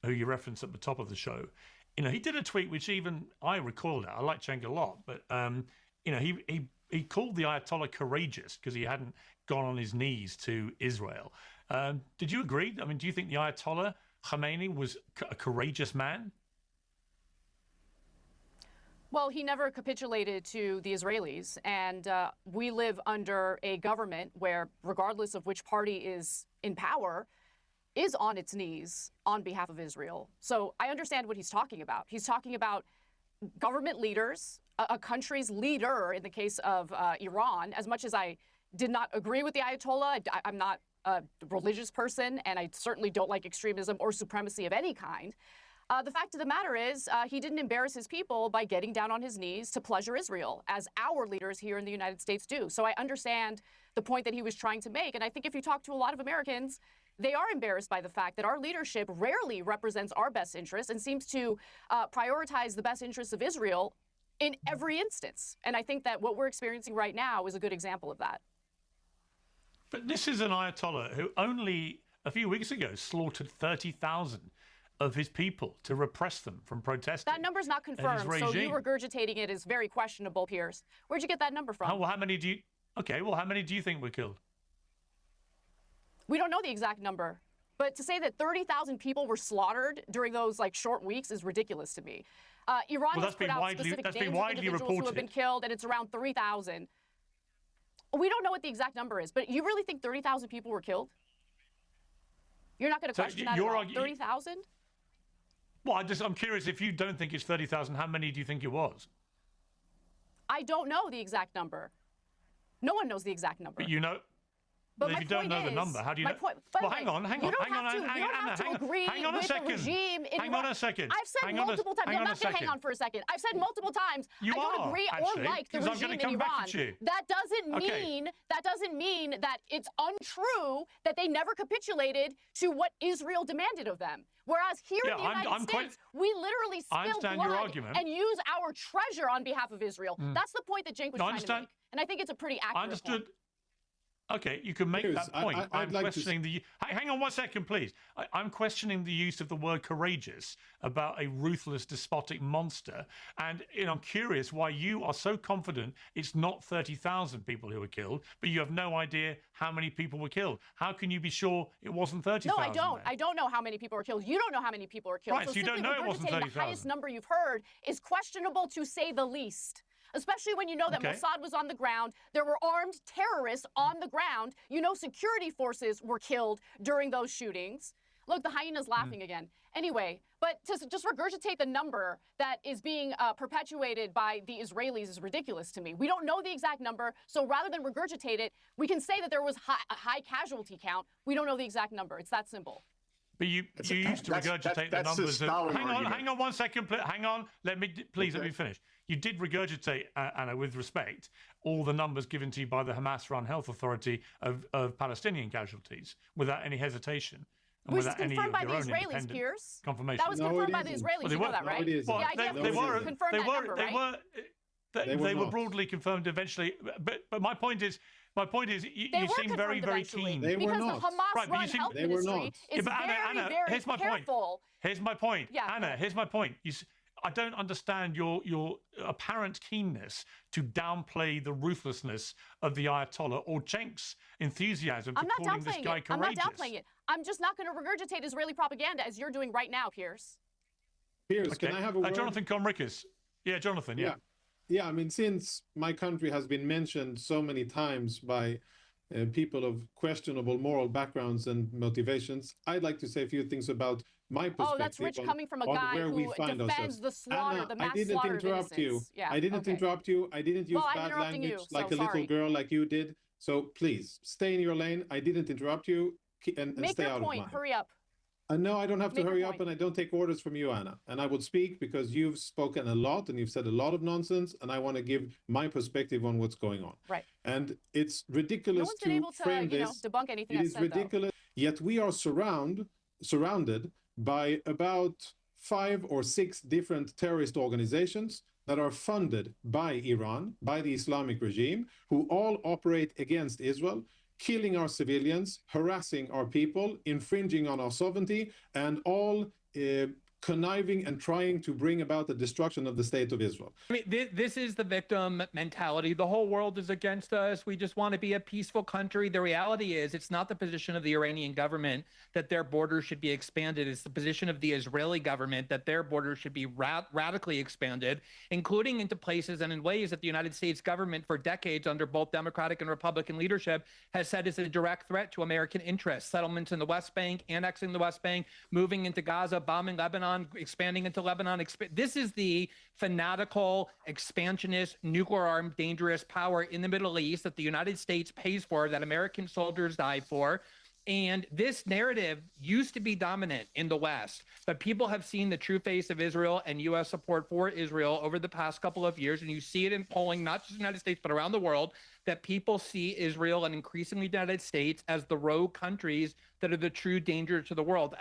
who you referenced at the top of the show, he did a tweet which even I recalled. I like Cenk a lot, but he called the Ayatollah courageous because he hadn't gone on his knees to Israel. Did you agree? I mean, do you think the Ayatollah Khamenei was a courageous man? Well, he never capitulated to the Israelis, and we live under a government where, regardless of which party is in power, is on its knees on behalf of Israel. So I understand what he's talking about. He's talking about government leaders, a country's leader in the case of Iran. As much as I did not agree with the Ayatollah, I'm not a religious person, and I certainly don't like extremism or supremacy of any kind. The fact of the matter is he didn't embarrass his people by getting down on his knees to pleasure Israel, as our leaders here in the United States do. So I understand the point that he was trying to make. And I think if you talk to a lot of Americans, they are embarrassed by the fact that our leadership rarely represents our best interests and seems to prioritize the best interests of Israel in every instance. And I think that what we're experiencing right now is a good example of that. But this is an Ayatollah who only a few weeks ago slaughtered 30,000 of his people to repress them from protesting. That number's not confirmed, so you regurgitating it is very questionable, Piers. Where'd you get that number from? Well, how many do you... Okay, well, how many do you think were killed? We don't know the exact number, but to say that 30,000 people were slaughtered during those short weeks is ridiculous to me. Iran has put out specific names of individuals who have been killed, and it's around 3,000. We don't know what the exact number is, but you really think 30,000 people were killed? You're not going to question that at all? 30,000? Well, I'm curious, if you don't think it's 30,000, how many do you think it was? I don't know the exact number. No one knows the exact number. But you know... But if you don't know the number, how do you know? Well, hang on. You don't have to agree with the regime. Hang on a second. I've said multiple times. I'm not going to hang on for a second. I've said multiple times. I don't agree or like the regime in Iran. That doesn't mean that it's untrue that they never capitulated to what Israel demanded of them. Whereas here in the United States, we literally spill blood and use our treasure on behalf of Israel. That's the point that Cenk was trying to make. And I think it's a pretty accurate point. Okay, you can make that point. I'm questioning the... Hang on 1 second, please. I'm questioning the use of the word courageous about a ruthless, despotic monster. And I'm curious why you are so confident it's not 30,000 people who were killed, but you have no idea how many people were killed. How can you be sure it wasn't 30,000? No, I don't. I don't know how many people were killed. You don't know how many people were killed. Right, so you don't know it wasn't 30,000. The highest number you've heard is questionable to say the least. Especially when you know that Mossad was on the ground, there were armed terrorists on the ground, security forces were killed during those shootings. Look, the hyena's laughing again. Anyway, but to just regurgitate the number that is being perpetuated by the Israelis is ridiculous to me. We don't know the exact number, so rather than regurgitate it, we can say that there was a high casualty count. We don't know the exact number. It's that simple. But you used to regurgitate the numbers. Hang on 1 second. Hang on. Let me finish. You did regurgitate, Anna, with respect, all the numbers given to you by the Hamas-run health authority of Palestinian casualties without any hesitation. And which is confirmed by the Israelis, Piers. Confirmation. That was confirmed by the Israelis. You know that, right? They were broadly confirmed eventually. But my point is, you seem very, very keen. They were not. Because the Hamas-run health ministry is very careful. Here's my point. Anna, here's my point. I don't understand your apparent keenness to downplay the ruthlessness of the Ayatollah or Cenk's enthusiasm for calling this guy courageous. I'm not downplaying it. I'm just not going to regurgitate Israeli propaganda as you're doing right now, Piers. Piers, can I have a word? Jonathan Conricus. Yeah, Jonathan, Yeah, I mean, since my country has been mentioned so many times by people of questionable moral backgrounds and motivations, I'd like to say a few things about my perspective. Oh, that's rich coming from a guy who defends the slaughter, Anna, the mass slaughter of innocents. I didn't interrupt you. I didn't use bad language like a little girl like you did. So please, stay in your lane. I didn't interrupt you and stay out of mine. Make your point. Hurry up. No, I don't have to hurry up, and I don't take orders from you, Anna. And I would speak because you've spoken a lot and you've said a lot of nonsense, and I want to give my perspective on what's going on. Right. And it's ridiculous to frame this. Debunk anything I've said, ridiculous. Yet we are surrounded by about 5 or 6 different terrorist organizations that are funded by Iran, by the Islamic regime, who all operate against Israel, killing our civilians, harassing our people, infringing on our sovereignty, and all conniving and trying to bring about the destruction of the state of Israel. I mean, this is the victim mentality. The whole world is against us. We just want to be a peaceful country. The reality is it's not the position of the Iranian government that their borders should be expanded. It's the position of the Israeli government that their borders should be radically expanded, including into places and in ways that the United States government for decades under both Democratic and Republican leadership has said is a direct threat to American interests. Settlements in the West Bank, annexing the West Bank, moving into Gaza, bombing Lebanon, expanding into Lebanon. This is the fanatical, expansionist, nuclear-armed, dangerous power in the Middle East that the United States pays for, that American soldiers die for. And this narrative used to be dominant in the West, but people have seen the true face of Israel and U.S. support for Israel over the past couple of years. And you see it in polling, not just in the United States, but around the world, that people see Israel and increasingly the United States as the rogue countries that are the true danger to the world.